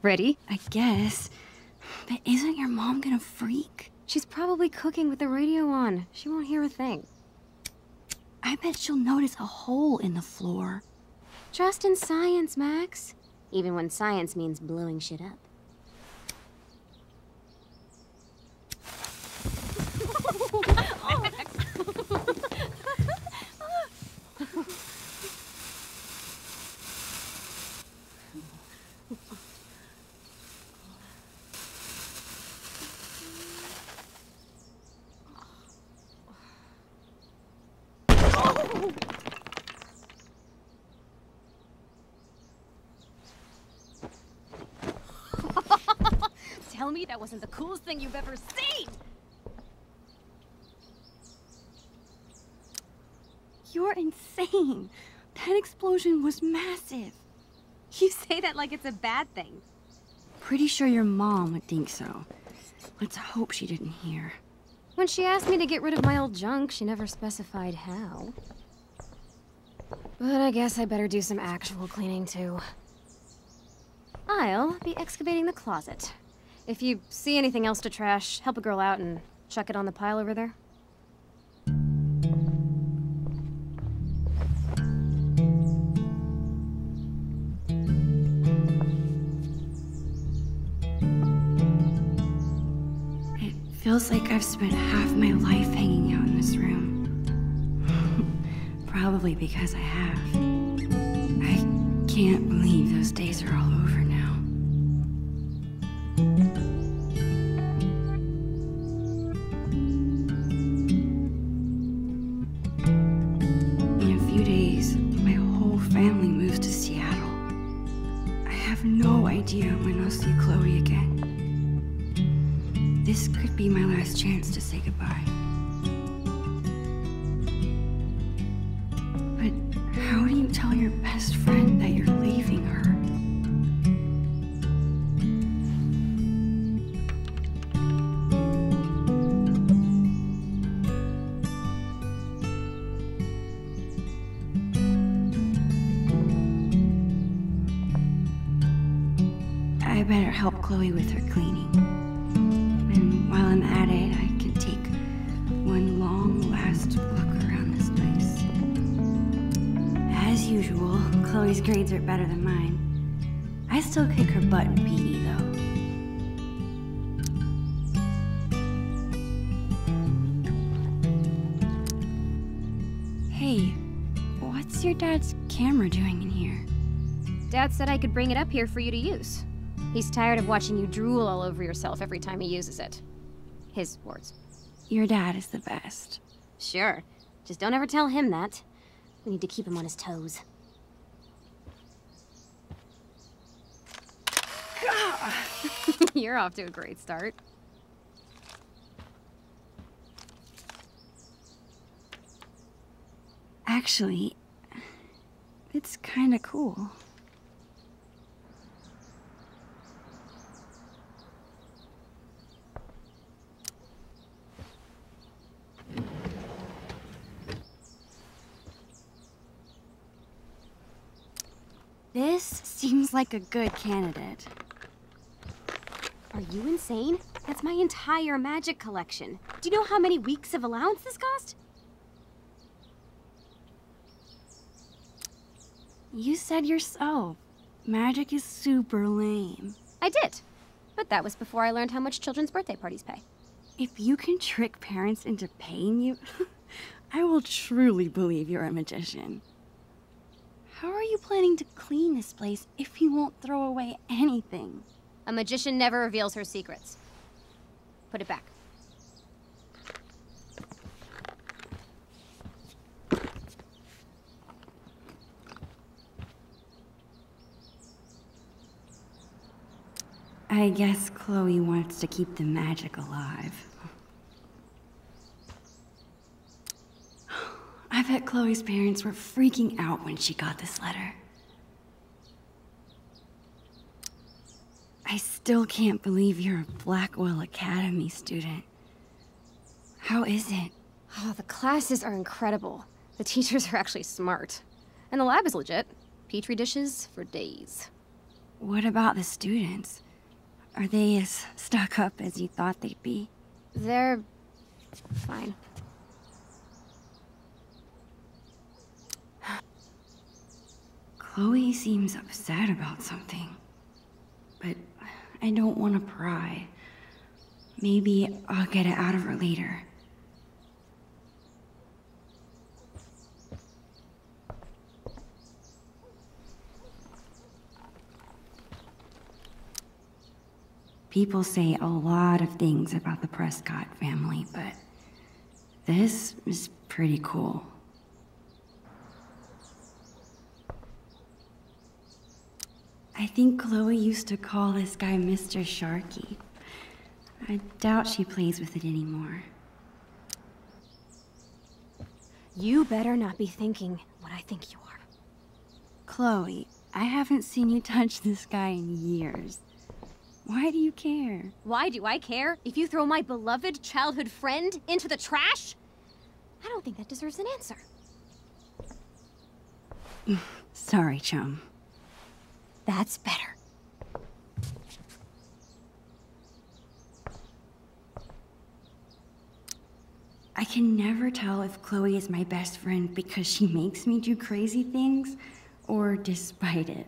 Ready? I guess. But isn't your mom gonna freak? She's probably cooking with the radio on. She won't hear a thing. I bet she'll notice a hole in the floor. Trust in science, Max. Even when science means blowing shit up. Tell me that wasn't the coolest thing you've ever seen! You're insane. That explosion was massive. You say that like it's a bad thing. Pretty sure your mom would think so. Let's hope she didn't hear. When she asked me to get rid of my old junk, she never specified how. But I guess I better do some actual cleaning too. I'll be excavating the closet. If you see anything else to trash, help a girl out and chuck it on the pile over there. It feels like I've spent half my life hanging out in this room. Probably because I have. I can't believe those days are all over now. In a few days, my whole family moves to Seattle. I have no idea when I'll see Chloe again. This could be my last chance to say goodbye. But how do you tell your best friend that you're leaving her? I better help Chloe with her cleaning. And while I'm at it, I can take one long last look around this place. As usual, Chloe's grades are better than mine. I still kick her butt in PE, though. Hey, what's your dad's camera doing in here? Dad said I could bring it up here for you to use. He's tired of watching you drool all over yourself every time he uses it. His words. Your dad is the best. Sure. Just don't ever tell him that. We need to keep him on his toes. You're off to a great start. Actually, it's kinda cool. This seems like a good candidate. Are you insane? That's my entire magic collection. Do you know how many weeks of allowance this cost? You said yourself, magic is super lame. I did. But that was before I learned how much children's birthday parties pay. If you can trick parents into paying you, I will truly believe you're a magician. How are you planning to clean this place if you won't throw away anything? A magician never reveals her secrets. Put it back. I guess Chloe wants to keep the magic alive. I bet Chloe's parents were freaking out when she got this letter. I still can't believe you're a Blackwell Academy student. How is it? Oh, the classes are incredible. The teachers are actually smart. And the lab is legit. Petri dishes for days. What about the students? Are they as stuck up as you thought they'd be? They're... fine. Chloe seems upset about something. But I don't want to pry. Maybe I'll get it out of her later. People say a lot of things about the Prescott family, but this is pretty cool. I think Chloe used to call this guy Mr. Sharky. I doubt she plays with it anymore. You better not be thinking what I think you are. Chloe, I haven't seen you touch this guy in years. Why do you care? Why do I care if you throw my beloved childhood friend into the trash? I don't think that deserves an answer. Sorry, chum. That's better. I can never tell if Chloe is my best friend because she makes me do crazy things, or despite it.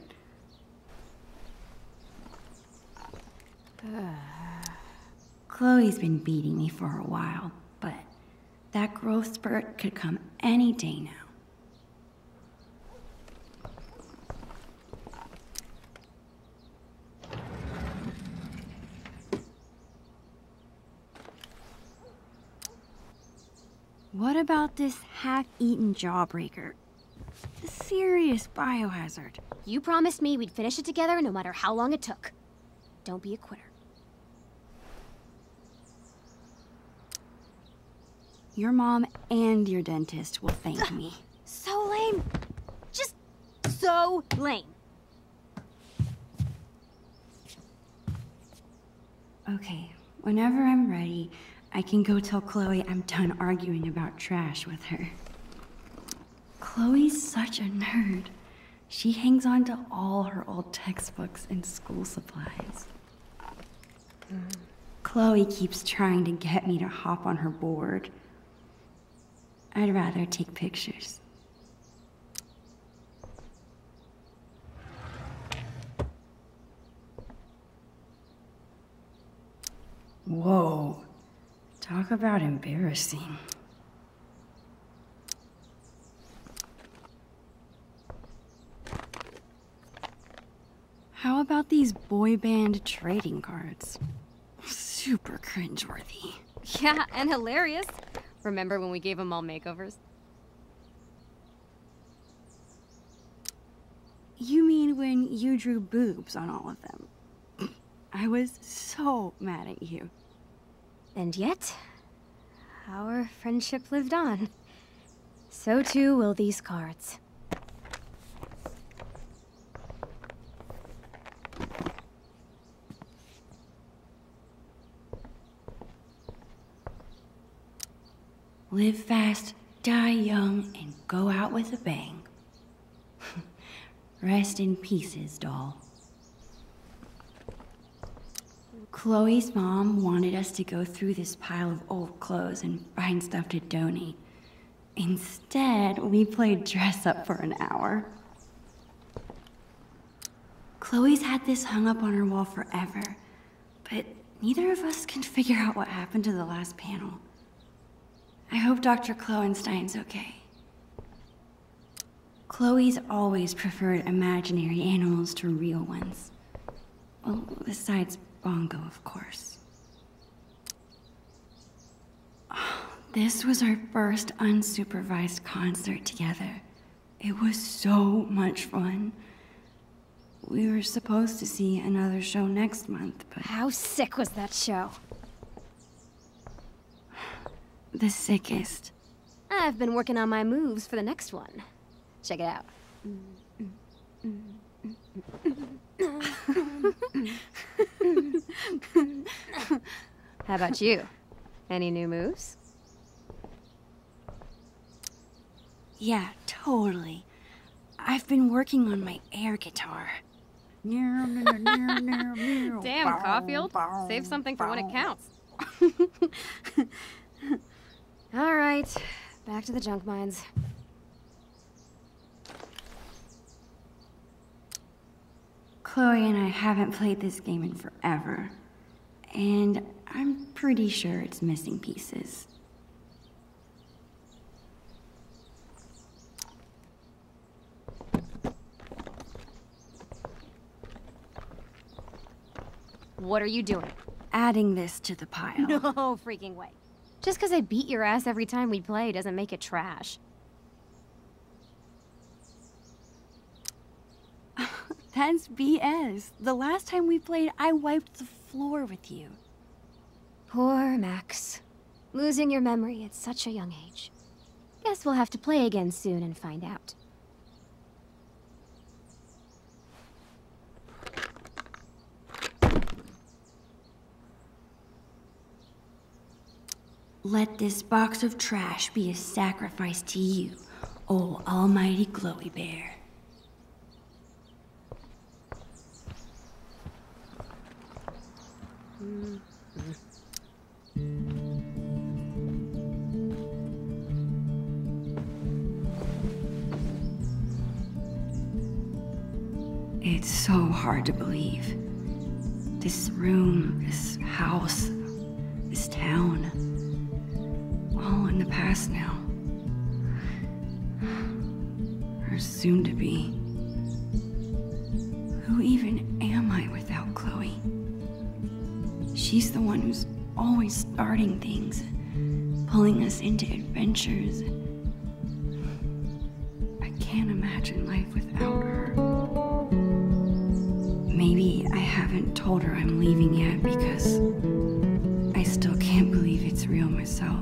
Chloe's been beating me for a while, but that growth spurt could come any day now. What about this half-eaten jawbreaker? A serious biohazard. You promised me we'd finish it together no matter how long it took. Don't be a quitter. Your mom and your dentist will thank me. So lame. Just so lame. Okay, whenever I'm ready, I can go tell Chloe I'm done arguing about trash with her. Chloe's such a nerd. She hangs on to all her old textbooks and school supplies. Chloe keeps trying to get me to hop on her board. I'd rather take pictures. Whoa. Talk about embarrassing. How about these boy band trading cards? Super cringeworthy. Yeah, and hilarious. Remember when we gave them all makeovers? You mean when you drew boobs on all of them? I was so mad at you. And yet, our friendship lived on. So too will these cards. Live fast, die young, and go out with a bang. Rest in pieces, doll. Chloe's mom wanted us to go through this pile of old clothes and find stuff to donate. Instead, we played dress up for an hour. Chloe's had this hung up on her wall forever, but neither of us can figure out what happened to the last panel. I hope Dr. Kloenstein's okay. Chloe's always preferred imaginary animals to real ones. Well, besides Bongo, of course. This was our first unsupervised concert together. It was so much fun. We were supposed to see another show next month, but... How sick was that show? The sickest. I've been working on my moves for the next one. Check it out. How about you? Any new moves? Yeah, totally. I've been working on my air guitar. Damn, Caulfield. Save something for when it counts. All right, back to the junk mines. Chloe and I haven't played this game in forever, and I'm pretty sure it's missing pieces. What are you doing? Adding this to the pile. No freaking way. Just because I beat your ass every time we play doesn't make it trash. That's BS. The last time we played, I wiped the floor with you. Poor Max. Losing your memory at such a young age. Guess we'll have to play again soon and find out. Let this box of trash be a sacrifice to you, oh almighty Chloe Bear. It's so hard to believe. This room, this house, this town, all in the past now. Or soon to be. Who even am I without Chloe? She's the one who's always starting things, pulling us into adventures. I can't imagine life without her. Maybe I haven't told her I'm leaving yet because I still can't believe it's real myself.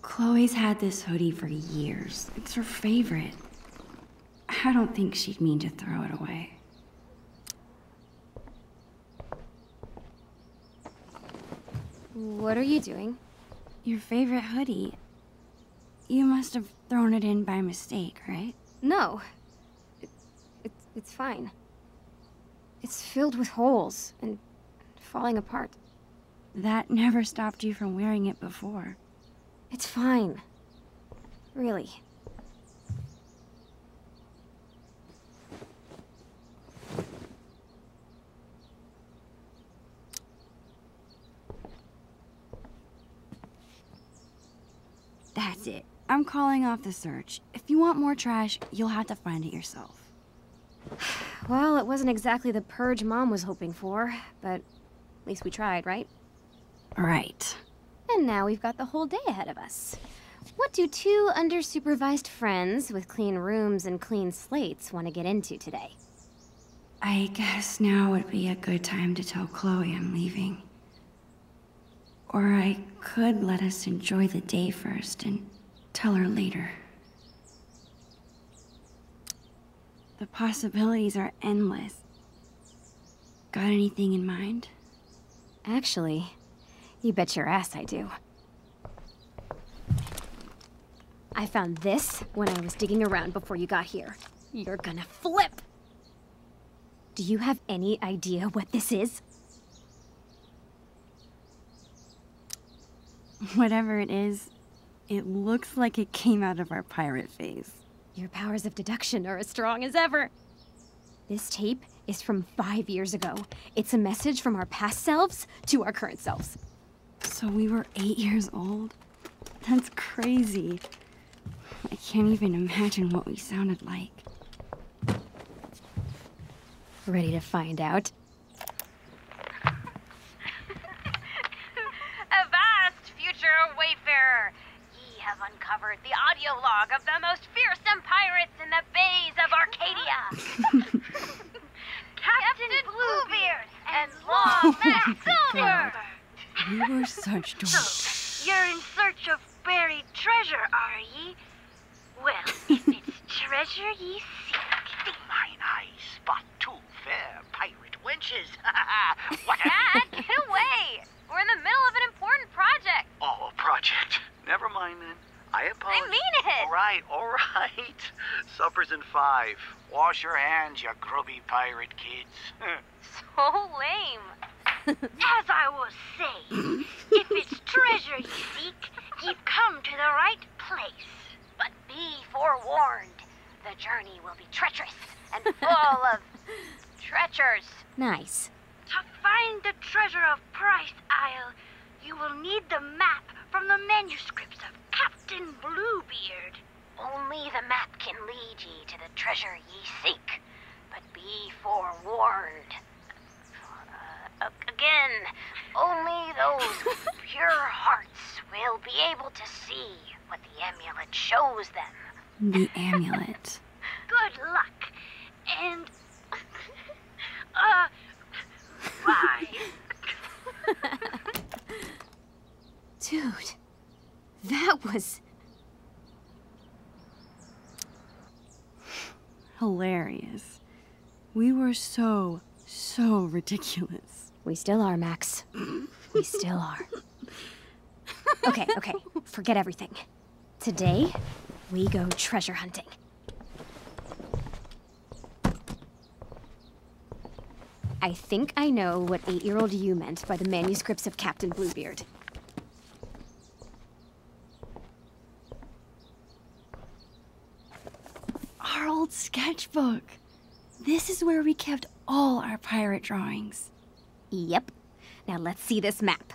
Chloe's had this hoodie for years. It's her favorite. I don't think she'd mean to throw it away. What are you doing? Your favorite hoodie. You must have thrown it in by mistake, right? No. It's fine. It's filled with holes and falling apart. That never stopped you from wearing it before. It's fine. Really. That's it. I'm calling off the search. If you want more trash, you'll have to find it yourself. Well, it wasn't exactly the purge Mom was hoping for, but at least we tried, right? Right. And now we've got the whole day ahead of us. What do two under-supervised friends with clean rooms and clean slates want to get into today? I guess now would be a good time to tell Chloe I'm leaving. Or I could let us enjoy the day first and tell her later. The possibilities are endless. Got anything in mind? Actually, you bet your ass I do. I found this when I was digging around before you got here. You're gonna flip! Do you have any idea what this is? Whatever it is, it looks like it came out of our pirate phase. Your powers of deduction are as strong as ever. This tape is from 5 years ago. It's a message from our past selves to our current selves. So we were 8 years old? That's crazy. I can't even imagine what we sounded like. Ready to find out? Avast, future wayfarer! Ye have uncovered the audio log of the most fearsome pirates in the bays of Arcadia. You're such dorks. So, you're in search of buried treasure, are ye? Well, if it's treasure ye seek, Mine eyes spot two fair pirate wenches. What a Dad, get away! We're in the middle of an important project. Oh, a project. Never mind then. I apologize. I mean it. All right. Supper's in 5. Wash your hands, you grubby pirate kids. So lame. As I was saying, if it's treasure ye seek, ye've come to the right place. But be forewarned, the journey will be treacherous and full of treacherous. Nice. To find the treasure of Price Isle, you will need the map from the manuscripts of Captain Bluebeard. Only the map can lead ye to the treasure ye seek, but be forewarned. Again, only those with pure hearts will be able to see what the amulet shows them. The amulet. Good luck, and bye. Dude, that was Hilarious. We were so ridiculous. We still are, Max. We still are. Okay, forget everything. Today, we go treasure hunting. I think I know what 8-year-old you meant by the manuscripts of Captain Bluebeard. Our old sketchbook. This is where we kept all our pirate drawings. Yep. Now let's see this map.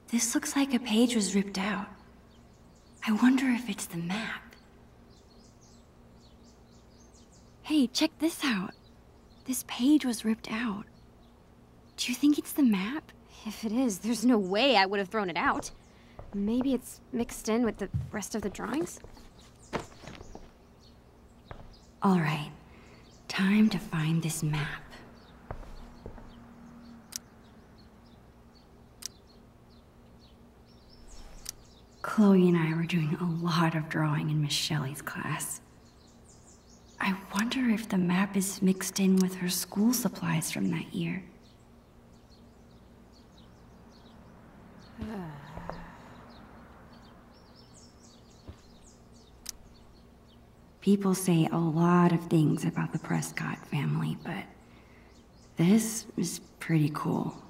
This looks like a page was ripped out. I wonder if it's the map. Hey, check this out. This page was ripped out. Do you think it's the map? If it is, there's no way I would have thrown it out. Maybe it's mixed in with the rest of the drawings? All right, time to find this map. Chloe and I were doing a lot of drawing in Miss Shelley's class. I wonder if the map is mixed in with her school supplies from that year. People say a lot of things about the Prescott family, but this is pretty cool.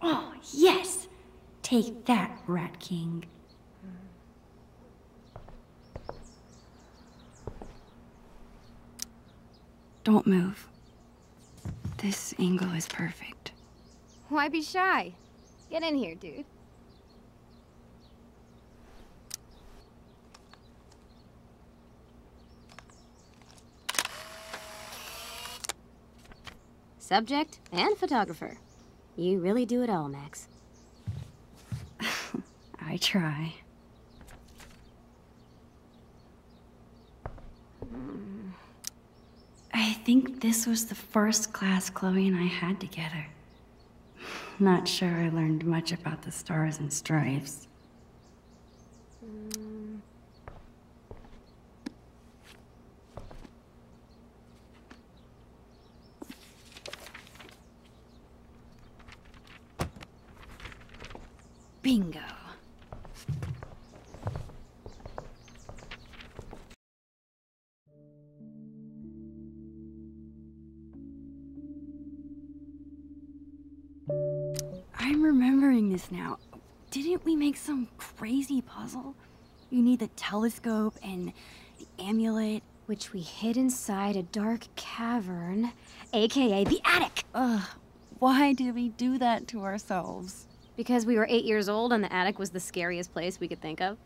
Oh, yes! Take that, Rat King. Don't move. This angle is perfect. Why be shy? Get in here, dude. Subject and photographer. You really do it all, Max. I try. I think this was the first class Chloe and I had together. Not sure I learned much about the stars and stripes. Bingo. I'm remembering this now. Didn't we make some crazy puzzle? You need the telescope and the amulet. Which we hid inside a dark cavern, aka the attic! Ugh, why did we do that to ourselves? Because we were 8 years old and the attic was the scariest place we could think of.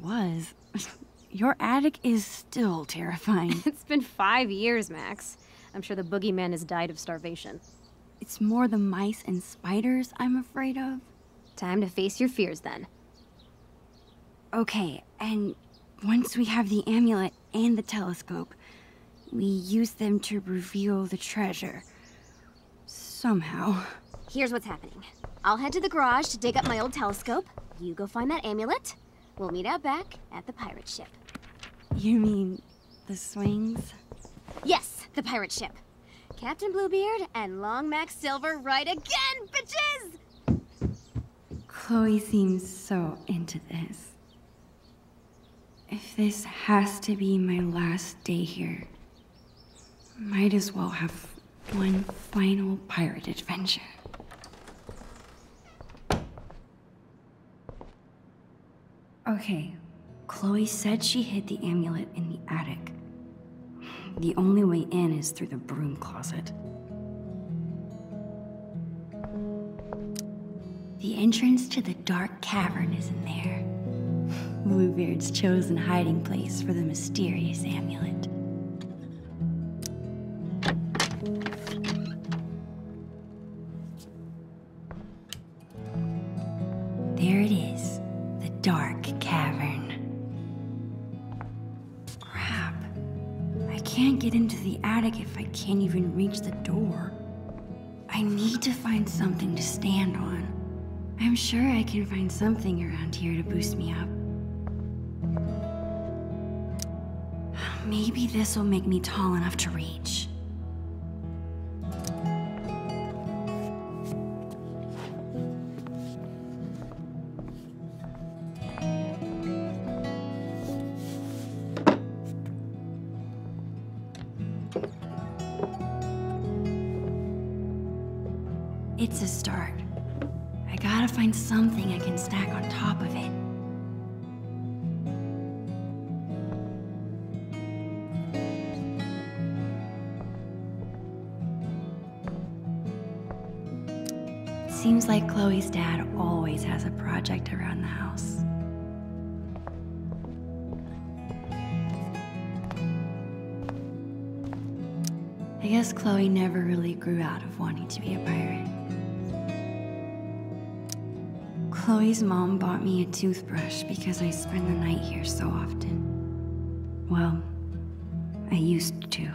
Was. Your attic is still terrifying. It's been 5 years, Max. I'm sure the boogeyman has died of starvation. It's more the mice and spiders I'm afraid of. Time to face your fears, then. Okay, and once we have the amulet and the telescope, we use them to reveal the treasure. Somehow. Here's what's happening. I'll head to the garage to dig up my old telescope. You go find that amulet. We'll meet out back at the pirate ship. You mean the swings? Yes, the pirate ship. Captain Bluebeard and Long Max Silver right again, bitches! Chloe seems so into this. If this has to be my last day here, might as well have one final pirate adventure. Okay, Chloe said she hid the amulet in the attic. The only way in is through the broom closet. The entrance to the dark cavern is in there. Bluebeard's chosen hiding place for the mysterious amulet. There it is, the dark cavern. Crap. I can't get into the attic if I can't even reach the door. I need to find something to stand on. I'm sure I can find something around here to boost me up. Maybe this will make me tall enough to reach. It's a start. I gotta find something I can stack on top of it. Seems like Chloe's dad always has a project around the house. I guess Chloe never really grew out of wanting to be a pirate. Chloe's mom bought me a toothbrush because I spend the night here so often. Well, I used to.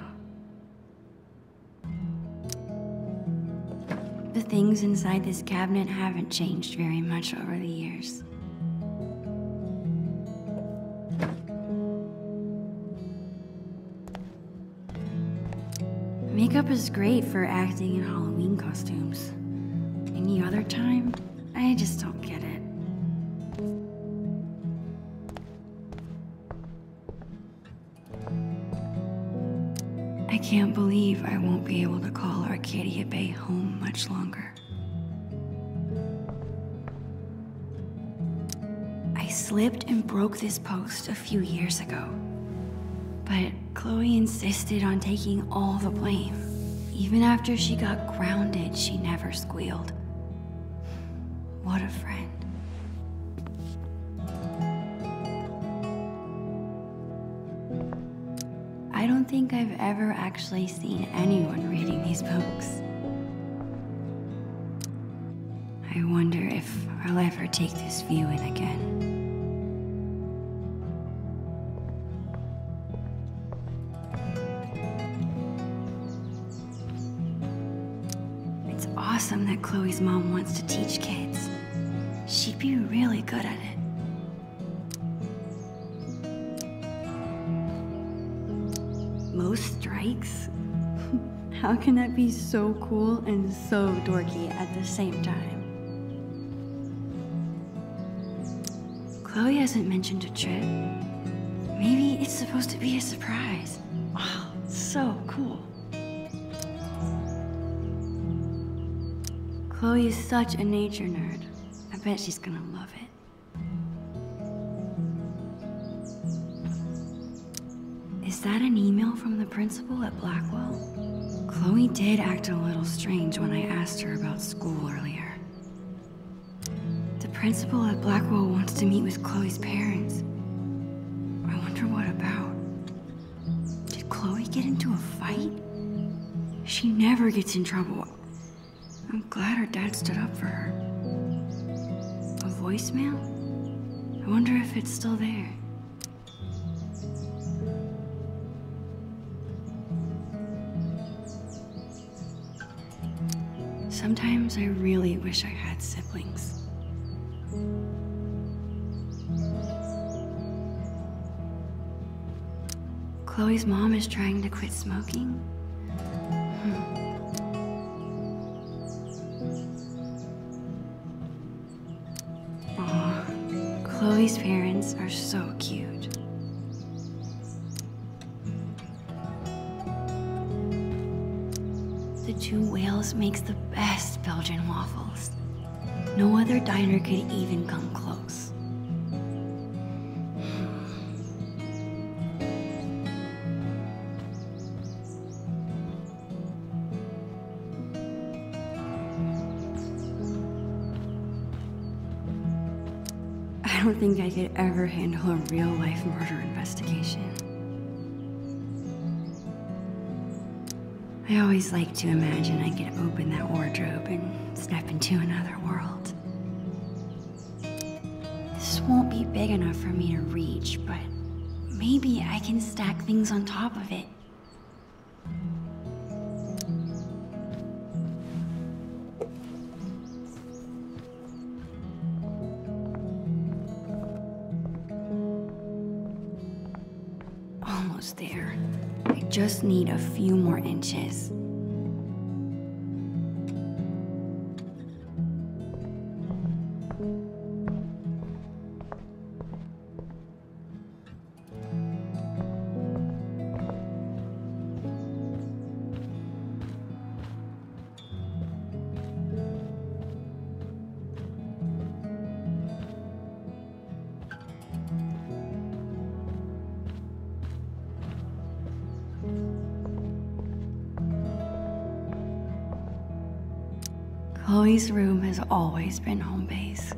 The things inside this cabinet haven't changed very much over the years. Makeup is great for acting in Halloween costumes. Any other time, I just don't get it. I can't believe I won't be able to call Arcadia Bay home much longer. I slipped and broke this post a few years ago. But Chloe insisted on taking all the blame. Even after she got grounded, she never squealed. What a friend. I don't think I've ever actually seen anyone reading these books. I wonder if I'll ever take this view in again. awesome that Chloe's mom wants to teach kids. She'd be really good at it. Most strikes? How can that be so cool and so dorky at the same time? Chloe hasn't mentioned a trip. Maybe it's supposed to be a surprise. Oh, so cool. Chloe is such a nature nerd. I bet she's gonna love it. Is that an email from the principal at Blackwell? Chloe did act a little strange when I asked her about school earlier. The principal at Blackwell wants to meet with Chloe's parents. I wonder what about. Did Chloe get into a fight? She never gets in trouble. I'm glad her dad stood up for her. A voicemail? I wonder if it's still there. Sometimes I really wish I had siblings. Chloe's mom is trying to quit smoking? Aw, Chloe's parents are so cute. The Two Whales makes the best Belgian waffles. No other diner could even come close. I don't think I could ever handle a real-life murder investigation. I always like to imagine I could open that wardrobe and step into another world. This won't be big enough for me to reach, but maybe I can stack things on top of it. Almost there. I just need a few more inches. Chloe's room has always been home base.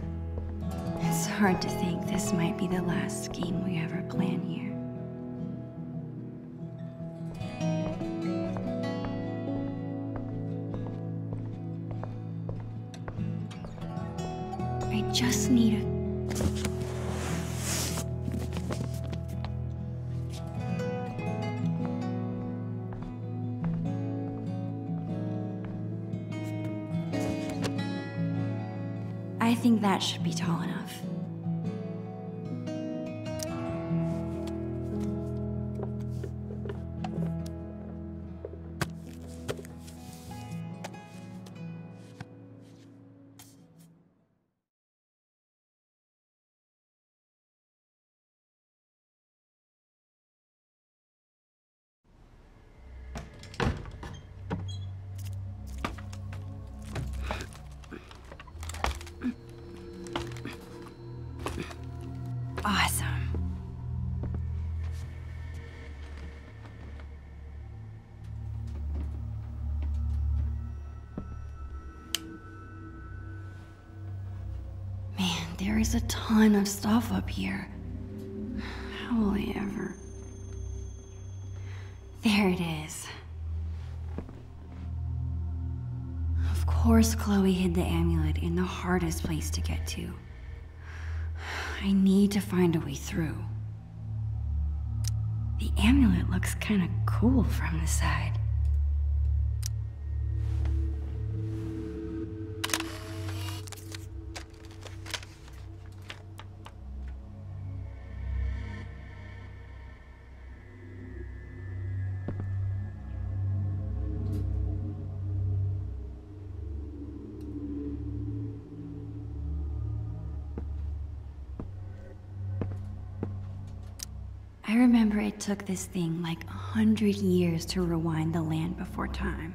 It's hard to think this might be the last scheme we ever plan here. I just need a... I think that should be tall enough. Awesome. Man, there is a ton of stuff up here. How will I ever... There it is. Of course Chloe hid the amulet in the hardest place to get to. I need to find a way through. The amulet looks kind of cool from the side. I remember it took this thing like 100 years to rewind the land before time.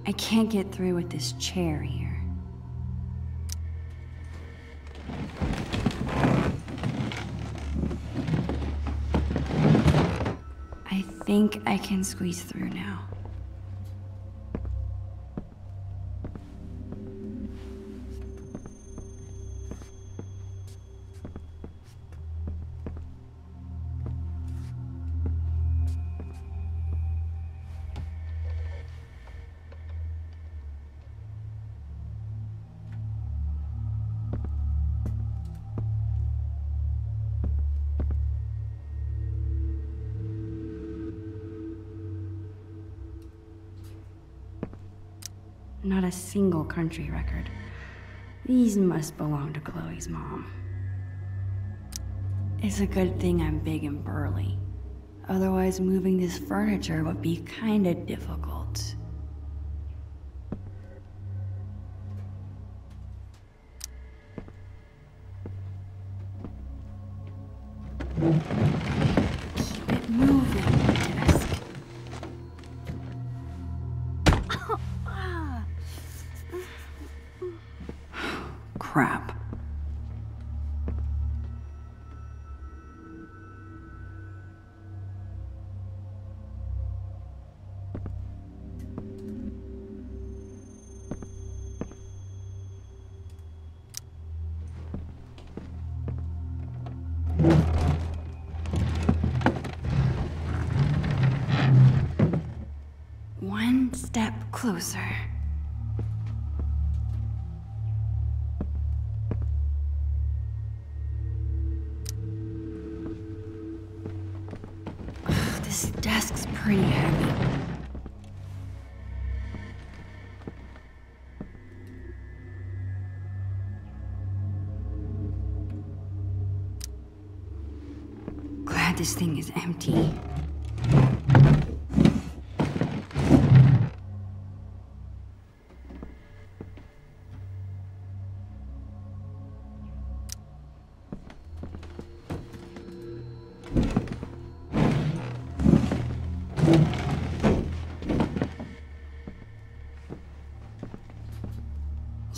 I can't get through with this chair here. I think I can squeeze through now. Not a single country record. These must belong to Chloe's mom. It's a good thing I'm big and burly. Otherwise, moving this furniture would be kinda difficult. Keep it moving, desk. Crap. One step closer. This desk's pretty heavy. Glad this thing is empty.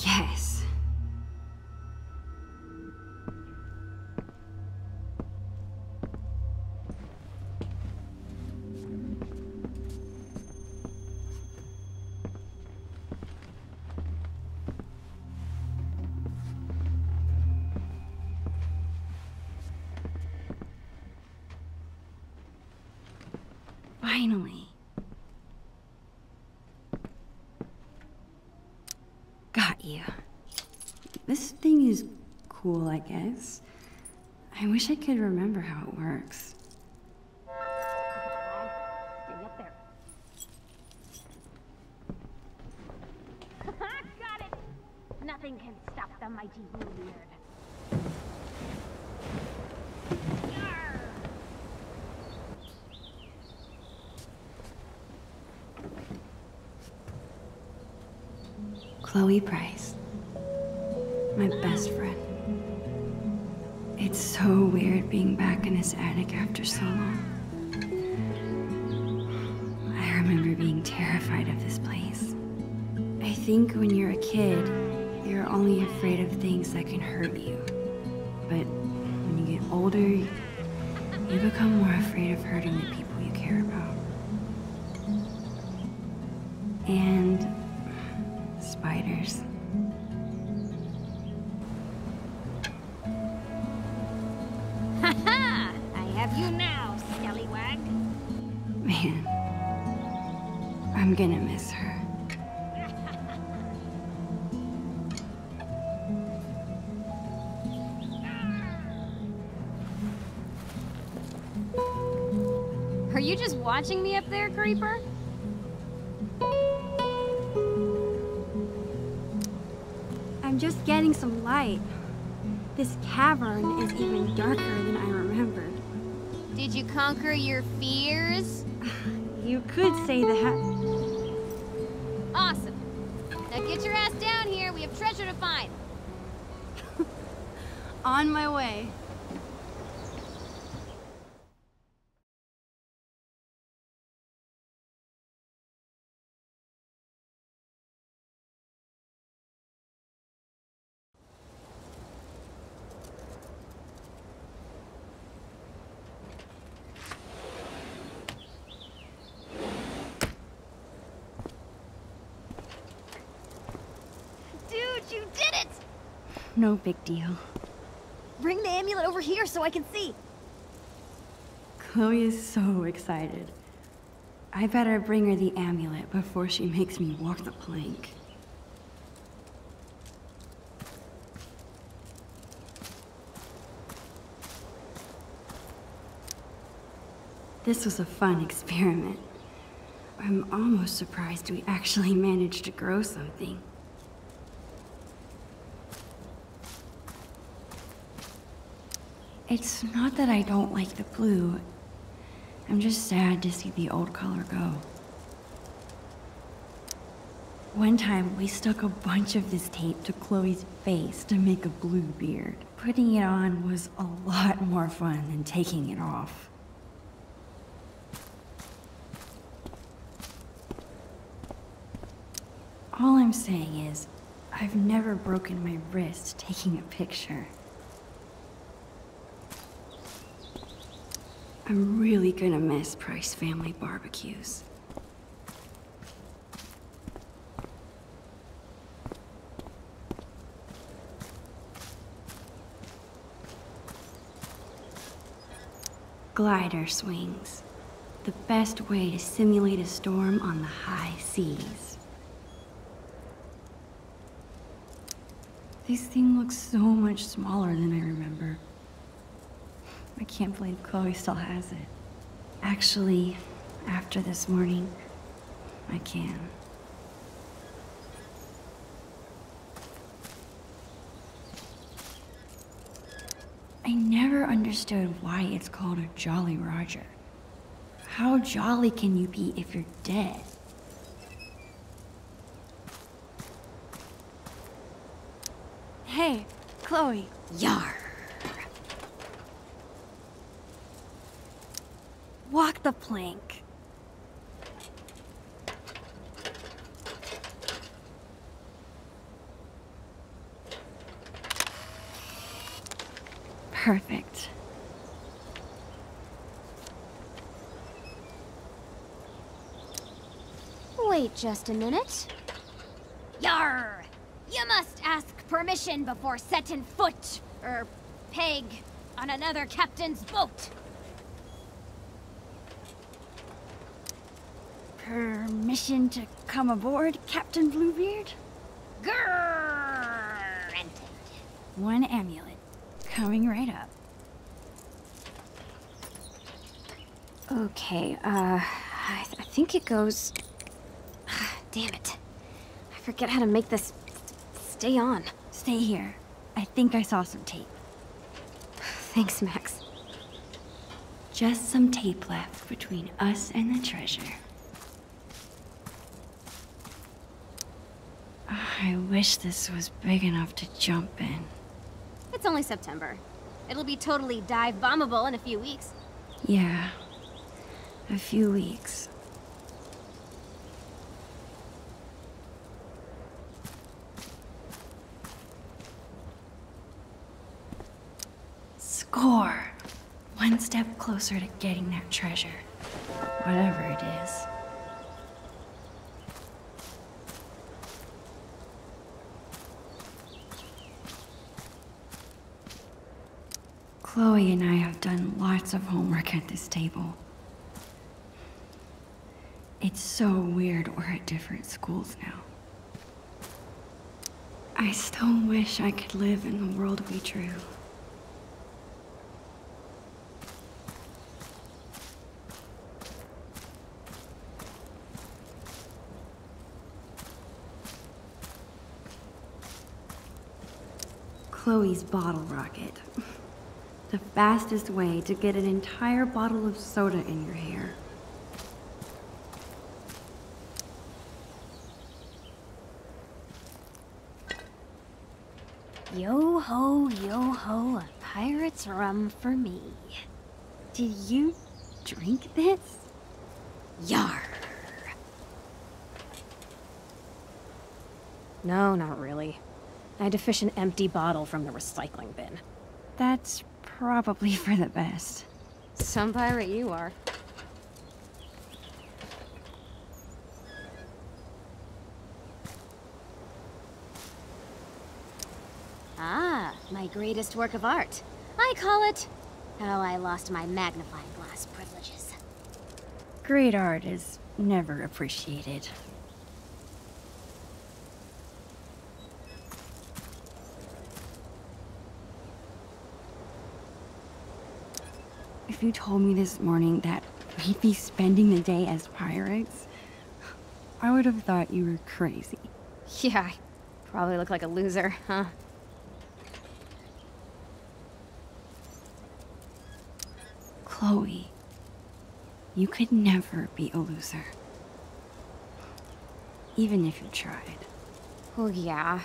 Yes. Finally. Got you. This thing is cool, I guess. I wish I could remember how it works. Stay up there. Got it! Nothing can stop the mighty Bluebeard. Yarr! Chloe Price. My best friend. It's so weird being back in this attic after so long. I remember being terrified of this place. I think when you're a kid, you're only afraid of things that can hurt you. But when you get older, you become more afraid of hurting the people you care about. And spiders. Ha-ha! I have you now, scallywag. Man, I'm gonna miss her. Are you just watching me up there, Creeper? I'm just getting some light. This cavern is even darker than I remembered. Did you conquer your fears? You could say that. Awesome. Now get your ass down here. We have treasure to find. On my way. You did it! No big deal. Bring the amulet over here so I can see. Chloe is so excited. I better bring her the amulet before she makes me walk the plank. This was a fun experiment. I'm almost surprised we actually managed to grow something. It's not that I don't like the blue. I'm just sad to see the old color go. One time, we stuck a bunch of this tape to Chloe's face to make a blue beard. Putting it on was a lot more fun than taking it off. All I'm saying is, I've never broken my wrist taking a picture. I'm really gonna miss Price family barbecues. Glider swings. The best way to simulate a storm on the high seas. This thing looks so much smaller than I remember. I can't believe Chloe still has it. Actually, after this morning, I can. I never understood why it's called a Jolly Roger. How jolly can you be if you're dead? Hey, Chloe. Yar! Walk the plank. Perfect. Wait just a minute. Yar! You must ask permission before setting foot, or peg, on another captain's boat. Permission to come aboard, Captain Bluebeard? Granted. One amulet. Coming right up. Okay, I think it goes... Damn it. I forget how to make this stay on. Stay here. I think I saw some tape. Thanks, Max. Just some tape left between us and the treasure. I wish this was big enough to jump in. It's only September. It'll be totally dive bombable in a few weeks. Yeah. A few weeks. Score! One step closer to getting that treasure. Whatever it is. Chloe and I have done lots of homework at this table. It's so weird we're at different schools now. I still wish I could live in the world we drew. Chloe's bottle rocket. The fastest way to get an entire bottle of soda in your hair. Yo-ho, a pirate's rum for me. Did you drink this? Yar! No, not really. I had to fish an empty bottle from the recycling bin. That's probably for the best. Some pirate you are. My greatest work of art. I call it How I Lost My Magnifying Glass Privileges. Great art is never appreciated. If you told me this morning that we'd be spending the day as pirates, I would have thought you were crazy. Yeah, I probably look like a loser, huh? Chloe, you could never be a loser. Even if you tried. Oh yeah,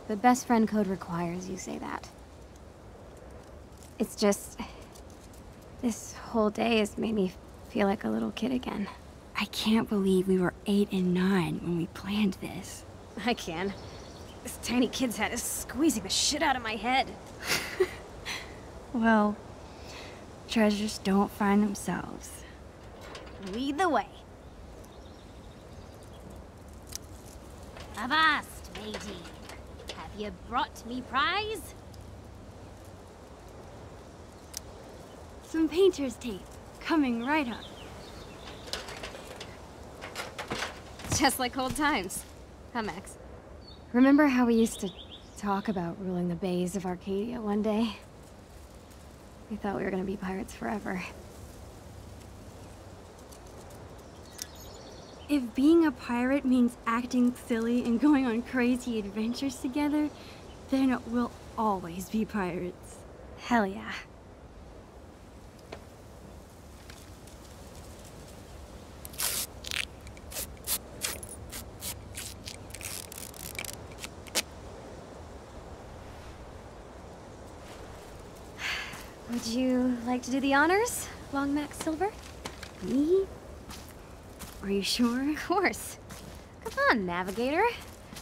the best friend code requires you say that. It's just... this whole day has made me feel like a little kid again. I can't believe we were 8 and 9 when we planned this. I can. This tiny kid's head is squeezing the shit out of my head. Well, treasures don't find themselves. Lead the way. Avast, matey. Have you brought me prize? Some painter's tape, coming right up. Just like old times. Huh, Max? Remember how we used to talk about ruling the bays of Arcadia one day? We thought we were gonna be pirates forever. If being a pirate means acting silly and going on crazy adventures together, then we'll always be pirates. Hell yeah. Would you like to do the honors, Long Max Silver? Me? Are you sure? Of course. Come on, Navigator.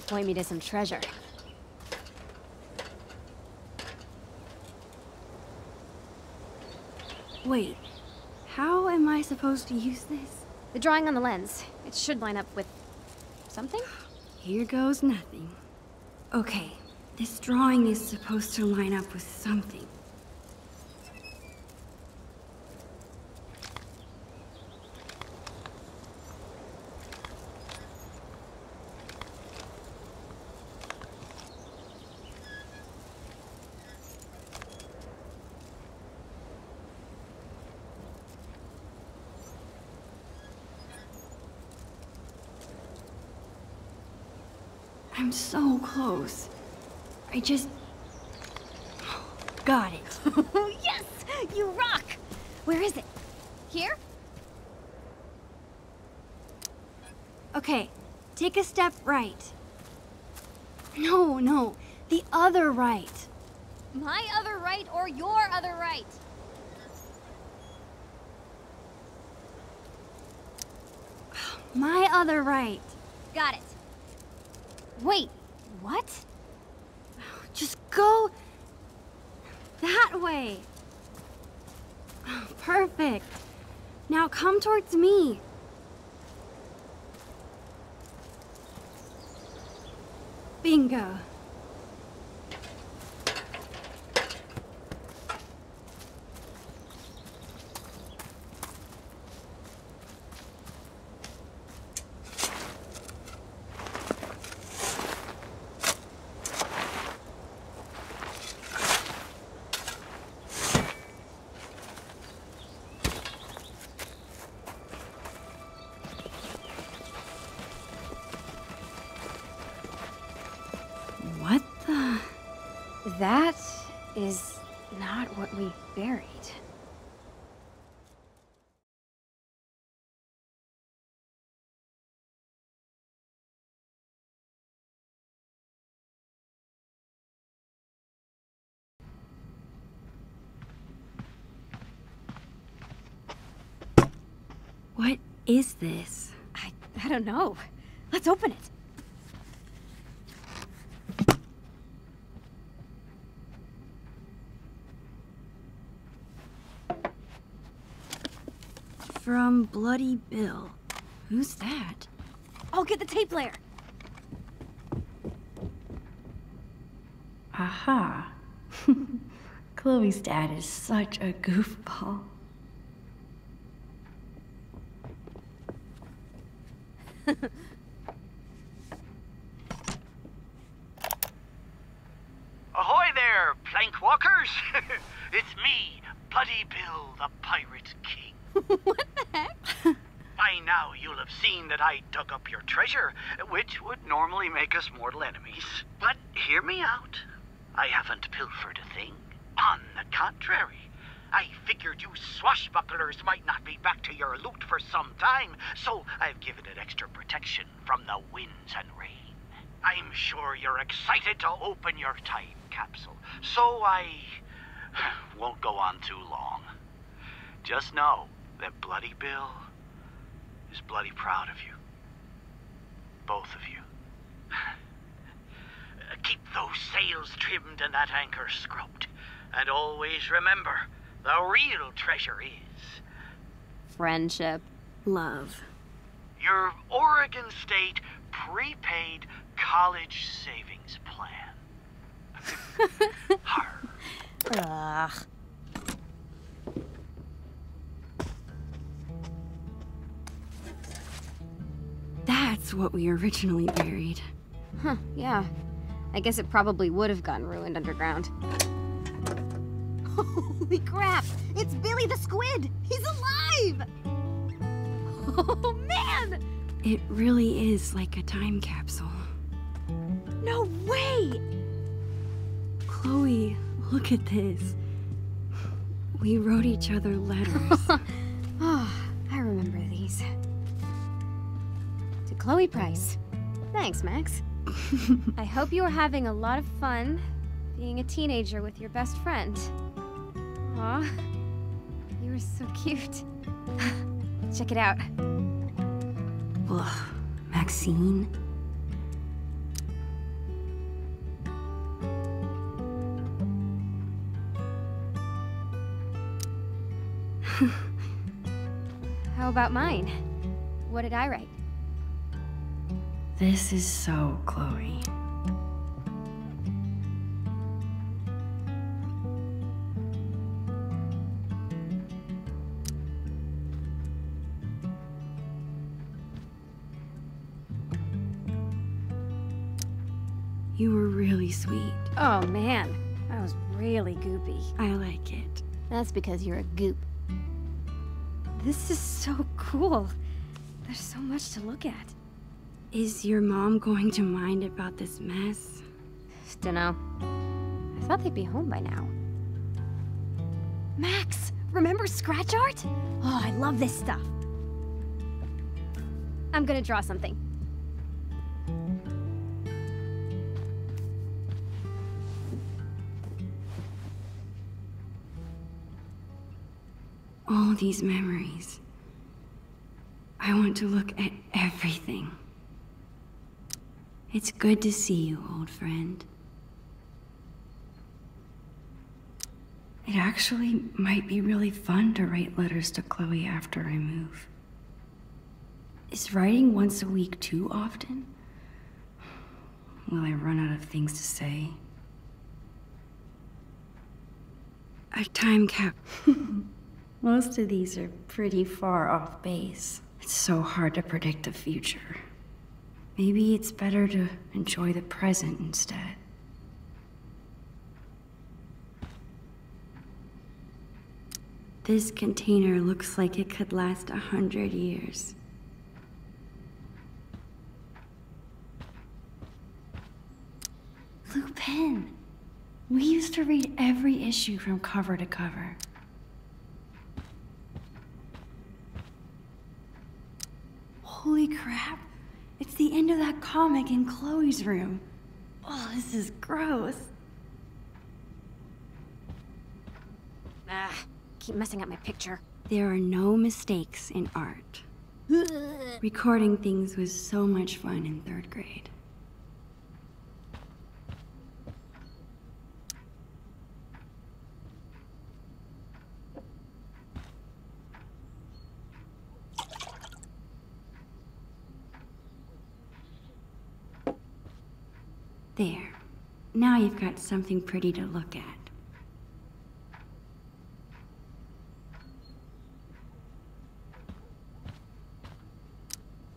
Point me to some treasure. Wait, how am I supposed to use this? The drawing on the lens. It should line up with... something? Here goes nothing. Okay, this drawing is supposed to line up with something. I'm so close. I just... got it. Yes! You rock! Where is it? Here? Okay, take a step right. No, the other right. My other right or your other right? My other right. Got it. Wait, what? Just go that way. Perfect. Now come towards me. Bingo. What the? That is not what we buried. What is this? I don't know. Let's open it. From Bloody Bill. Who's that? I'll get the tape player. Aha. Chloe's dad is such a goofball. Ahoy there, plank walkers! It's me, Bloody Bill, the Pirate King. What the heck? By now you'll have seen that I dug up your treasure, which would normally make us mortal enemies. But hear me out. I haven't pilfered a thing. On the contrary, I figured you swashbucklers might not be back to your loot for some time, so I've given it extra protection from the winds and rain. I'm sure you're excited to open your time capsule, so I won't go on too long. Just know that Bloody Bill is bloody proud of you. Both of you. Keep those sails trimmed and that anchor scrubbed. And always remember, the real treasure is Friendship. Love. your Oregon State prepaid college savings plan. Arr. Ugh. That's what we originally buried. Huh, yeah. I guess it probably would have gotten ruined underground. Holy crap! It's Billy the Squid! He's alive! Oh, man! It really is like a time capsule. No way! Chloe, look at this. We wrote each other letters. Oh, I remember these. To Chloe Price. Thanks, Max. I hope you are having a lot of fun being a teenager with your best friend. Aw, you were so cute. Check it out. Ugh, Maxine. How about mine? What did I write? This is so Chloe. You were really sweet. Oh man, I was really goopy. I like it. That's because you're a goop. This is so cool. There's so much to look at. Is your mom going to mind about this mess? Dunno. I thought they'd be home by now. Max, remember scratch art? Oh, I love this stuff. I'm gonna draw something. All these memories. I want to look at everything. It's good to see you, old friend. It actually might be really fun to write letters to Chloe after I move. Is writing once a week too often? Will I run out of things to say? A time cap. Most of these are pretty far off base. It's so hard to predict the future. Maybe it's better to enjoy the present instead. This container looks like it could last 100 years. Lupin! We used to read every issue from cover to cover. Holy crap! It's the end of that comic in Chloe's room. Oh, this is gross. Ah, keep messing up my picture. There are no mistakes in art. Recording things was so much fun in 3rd grade. There. Now you've got something pretty to look at.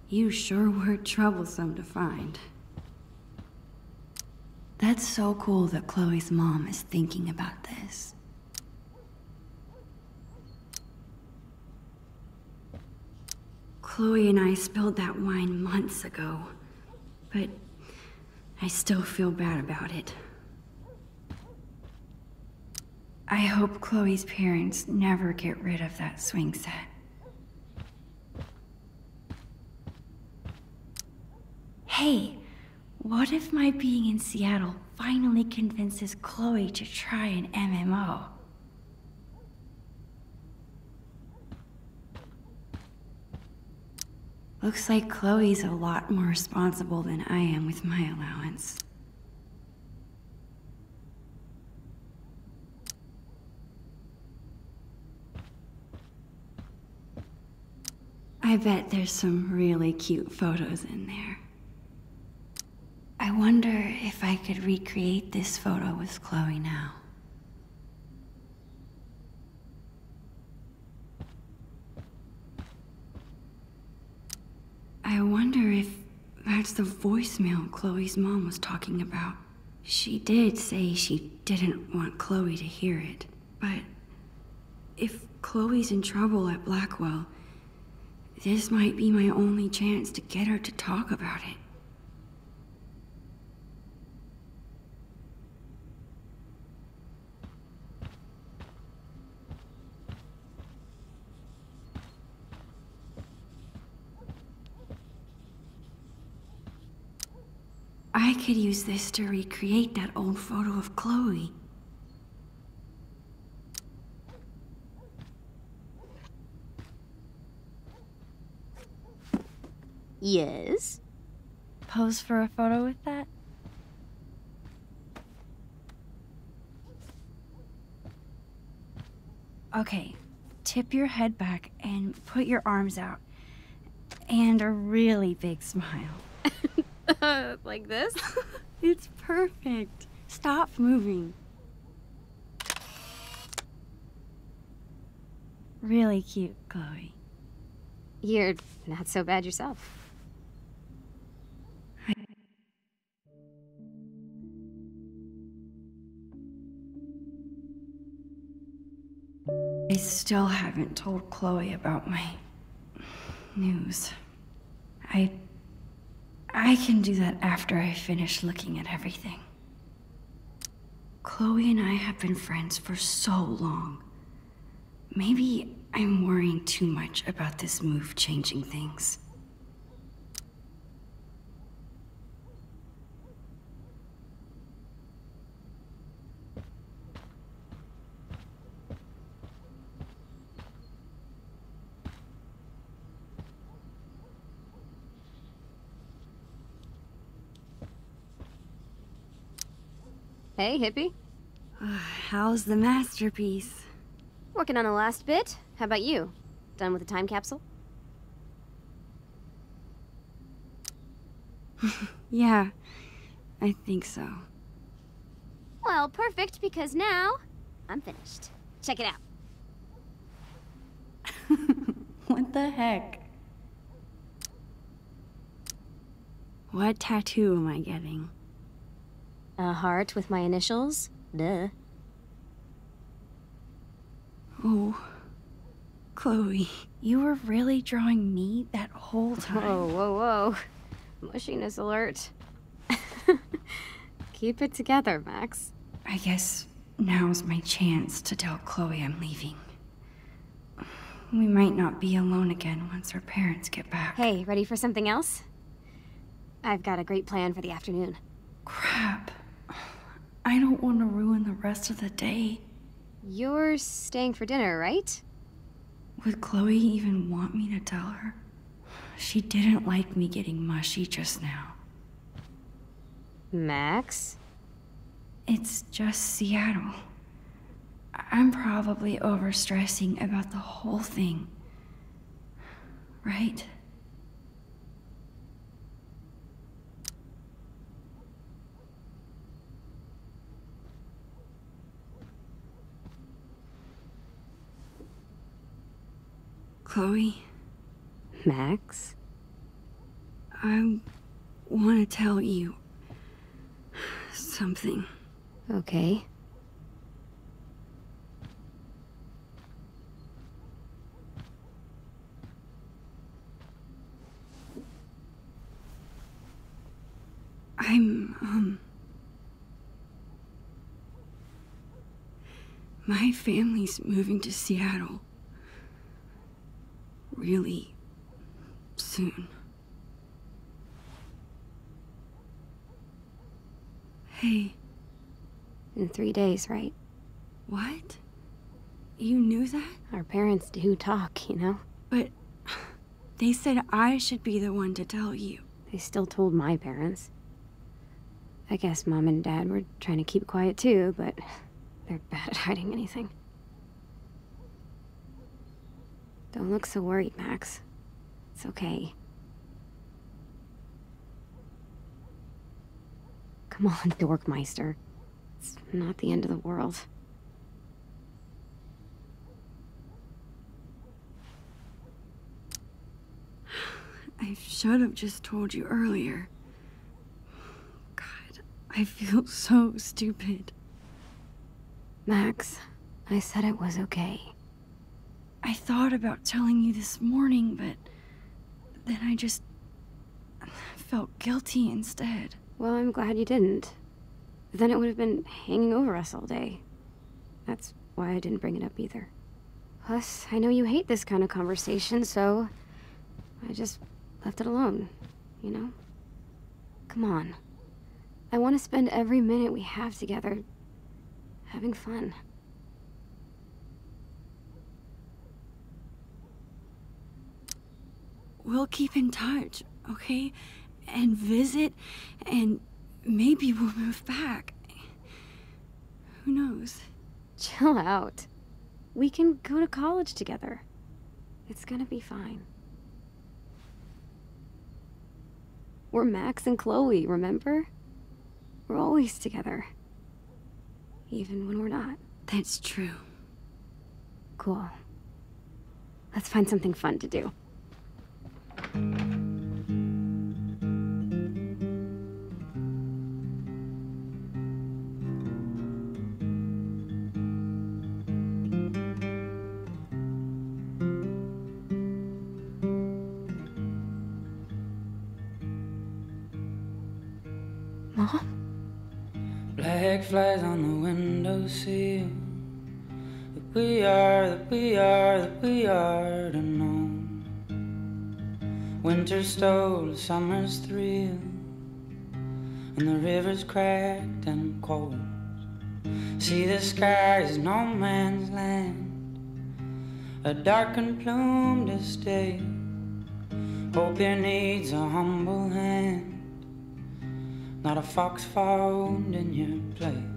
You sure were troublesome to find. That's so cool that Chloe's mom is thinking about this. Chloe and I spilled that wine months ago, but I still feel bad about it. I hope Chloe's parents never get rid of that swing set. Hey, what if my being in Seattle finally convinces Chloe to try an MMO? Looks like Chloe's a lot more responsible than I am with my allowance. I bet there's some really cute photos in there. I wonder if I could recreate this photo with Chloe now. I wonder if that's the voicemail Chloe's mom was talking about. She did say she didn't want Chloe to hear it, but if Chloe's in trouble at Blackwell, this might be my only chance to get her to talk about it. I could use this to recreate that old photo of Chloe. Yes? Pose for a photo with that? Okay, tip your head back and put your arms out. And a really big smile. Like this? It's perfect. Stop moving. Really cute, Chloe. You're not so bad yourself. I still haven't told Chloe about my news. I can do that after I finish looking at everything. Chloe and I have been friends for so long. Maybe I'm worrying too much about this move changing things. Hey, hippie. How's the masterpiece? Working on the last bit. How about you? Done with the time capsule? Yeah, I think so. Well, perfect, because now I'm finished. Check it out. What the heck? What tattoo am I getting? A heart with my initials? Duh. Oh, Chloe, you were really drawing me that whole time? Whoa, whoa, whoa. Mushiness alert. Keep it together, Max. I guess now's my chance to tell Chloe I'm leaving. We might not be alone again once her parents get back. Hey, ready for something else? I've got a great plan for the afternoon. Crap. I don't want to ruin the rest of the day. You're staying for dinner, right? Would Chloe even want me to tell her? She didn't like me getting mushy just now. Max? It's just Seattle. I'm probably overstressing about the whole thing. Right? Chloe, Max? I want to tell you something. Okay. My family's moving to Seattle. Really soon. Hey. In 3 days, right? What? You knew that? Our parents do talk, you know? But they said I should be the one to tell you. They still told my parents. I guess Mom and Dad were trying to keep quiet too, but they're bad at hiding anything. Don't look so worried, Max. It's okay. Come on, Dorkmeister. It's not the end of the world. I should have just told you earlier. God, I feel so stupid. Max, I said it was okay. I thought about telling you this morning, but then I just felt guilty instead. Well, I'm glad you didn't. Then it would have been hanging over us all day. That's why I didn't bring it up either. Plus, I know you hate this kind of conversation, so I just left it alone, you know? Come on. I want to spend every minute we have together having fun. We'll keep in touch, okay? And visit, and maybe we'll move back. Who knows? Chill out. We can go to college together. It's gonna be fine. We're Max and Chloe, remember? We're always together. Even when we're not. That's true. Cool. Let's find something fun to do. Mom? Black flies on the windowsill. That we are to know. Winter stole summer's thrill, and the river's cracked and cold. See, the sky is no man's land, a dark and plumed estate. Hope here needs a humble hand, not a fox found in your place.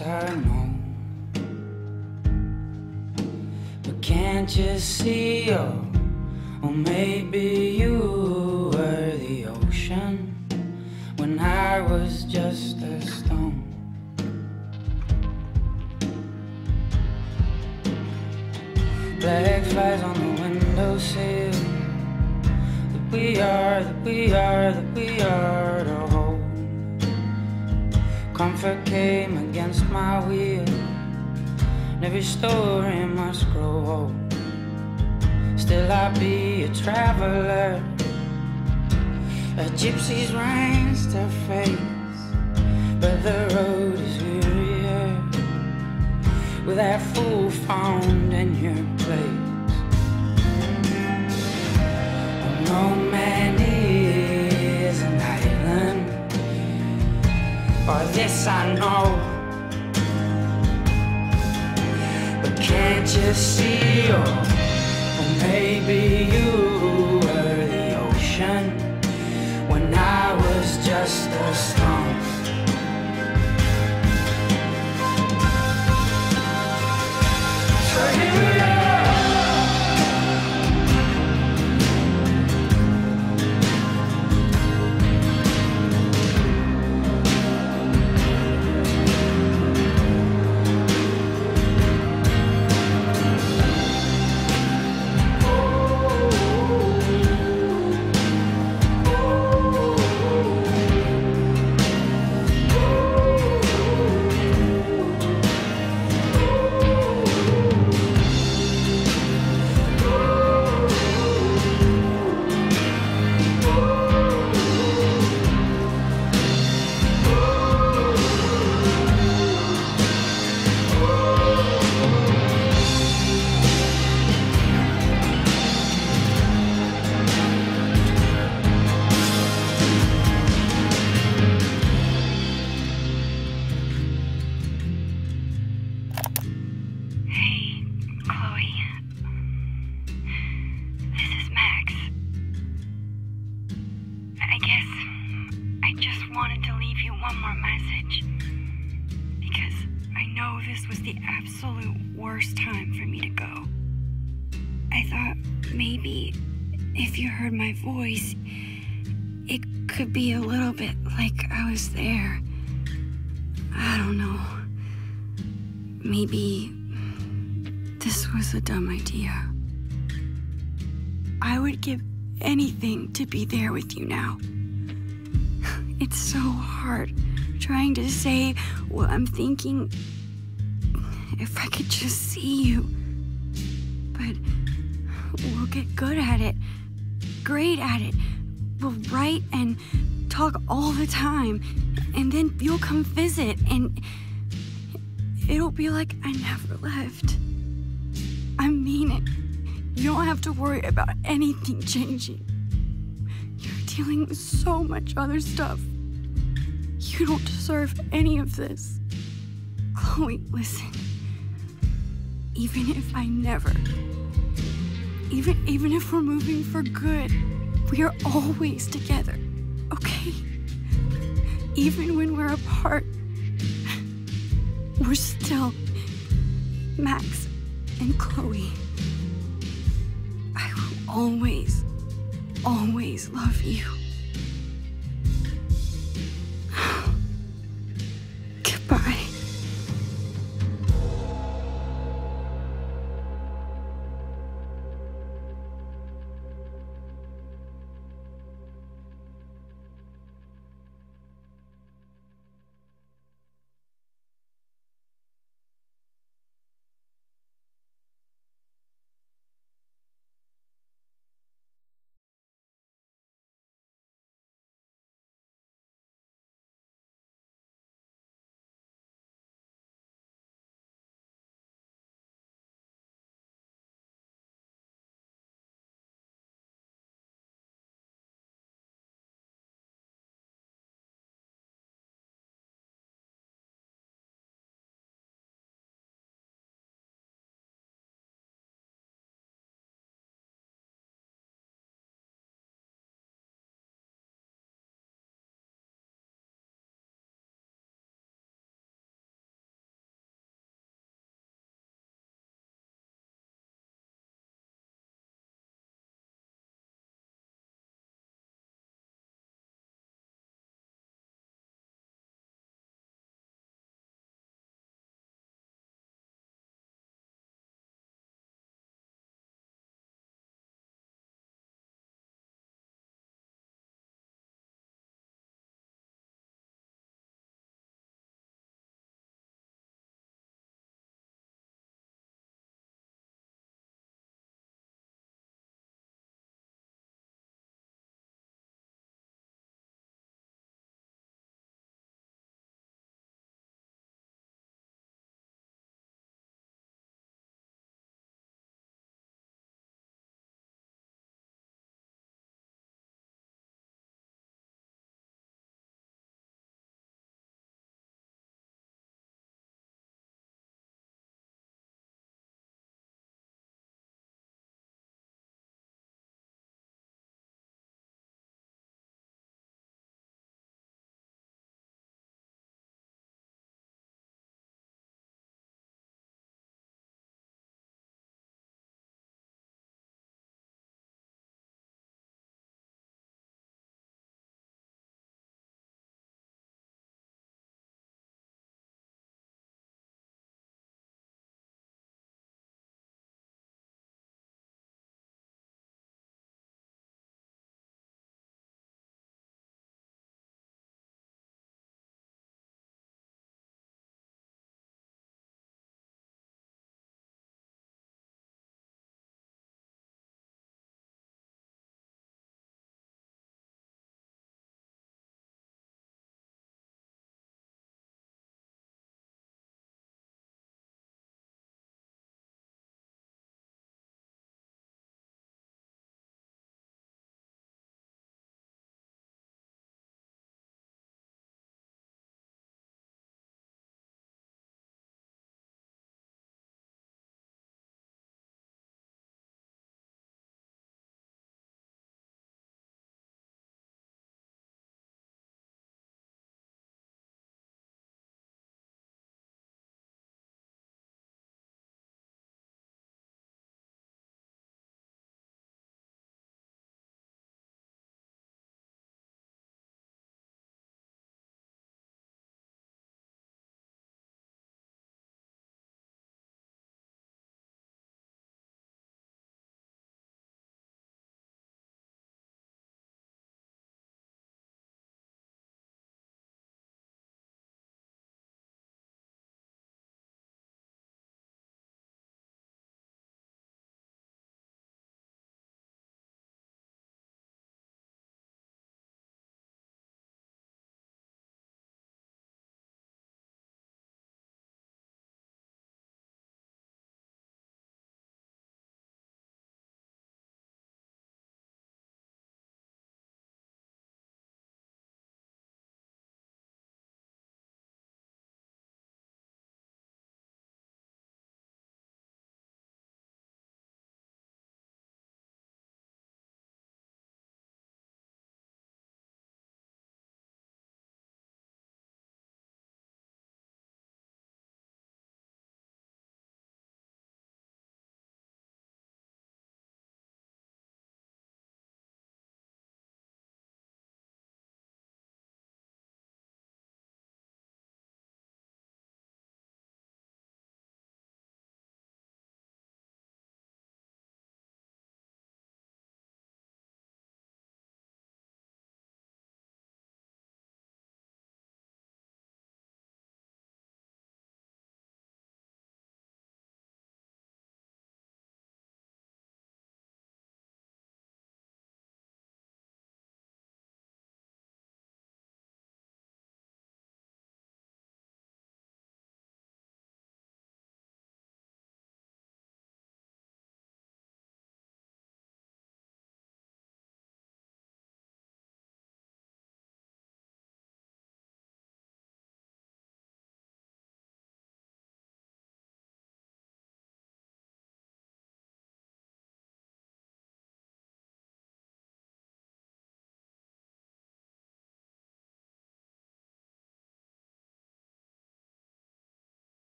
I know, but can't you see? Oh, maybe you were the ocean when I was just a stone. Black flies on the windowsill. That we are to hold. Comfort came against my will, and every story must grow old. Still I'll be a traveler, a gypsy's range to face, but the road is wearier with that fool found in your place. No man is an island, or this I know. But can't you see? Or maybe you were the ocean direction when I was just a slump. So here we are. This was the absolute worst time for me to go. I thought maybe if you heard my voice, it could be a little bit like I was there. I don't know. Maybe this was a dumb idea. I would give anything to be there with you now. It's so hard trying to say what I'm thinking. If I could just see you. But we'll get good at it. Great at it. We'll write and talk all the time. And then you'll come visit and it'll be like I never left. I mean it. You don't have to worry about anything changing. You're dealing with so much other stuff. You don't deserve any of this. Chloe, listen. Even if I never, even if we're moving for good, we are always together, okay? Even when we're apart, we're still Max and Chloe. I will always, always love you.